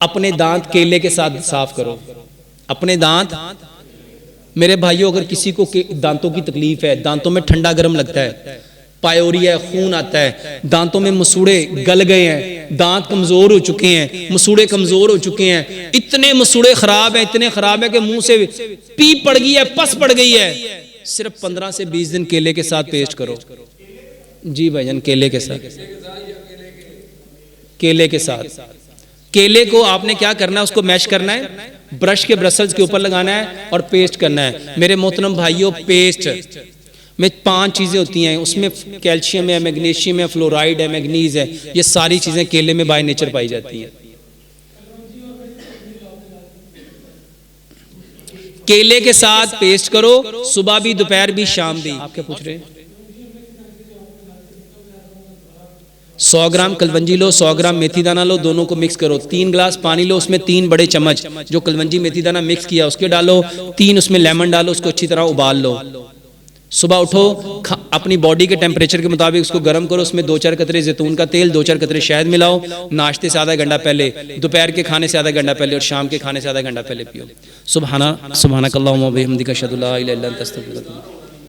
अपने दांत केले के साथ साफ करो। अपने दांत, मेरे भाइयों, अगर किसी को दांतों की तकलीफ है, दांतों में ठंडा गर्म लगता है, पायोरिया, खून आता है, दांतों में मसूड़े गल गए हैं, दांत कमजोर हो चुके हैं, मसूड़े कमजोर हो चुके हैं, इतने मसूड़े खराब हैं, इतने खराब है कि मुंह से पीप पड़ गई है, पस पड़ गई है, सिर्फ 15 से 20 दिन केले के साथ पेस्ट करो। जी भाईजान, केले के साथ, केले के साथ। केले को आपने क्या करना है, उसको मैश करना है, ब्रश के ब्रसल्स के ऊपर लगाना है और पेस्ट करना है। मेरे मोहतरम भाइयों, पेस्ट में 5 चीज़ें होती हैं, उसमें कैल्शियम है, मैग्नीशियम है, फ्लोराइड है, मैग्नीज है, ये सारी चीज़ें केले में बाय नेचर पाई जाती हैं। केले के साथ पेस्ट करो, सुबह भी, दोपहर भी, शाम भी। आप क्या पूछ रहे हैं? 100 ग्राम कलवंजी लो, 100 ग्राम मेथी दाना लो, दोनों को मिक्स करो। 3 गिलास पानी लो, उसमें 3 बड़े चम्मच जो कलवंजी मेथी दाना मिक्स किया उसके डालो, 3 उसमें लेमन डालो, उसको अच्छी तरह उबाल लो। सुबह उठो, अपनी बॉडी के टेम्परेचर के मुताबिक उसको गर्म करो, उसमें 2-4 कतरे जैतून का तेल, 2-4 कतरे शहद मिलाओ, नाश्ते से आधा घंटा पहले, दोपहर के खाने से आधा घंटा पहले और शाम के खाने से आधा घंटा पहले पियो। सुभानक अल्लाहुम्मा व बिहम्दिका अशहदु अल्ला इलाहा इल्ला अंता अस्तगफिरुका।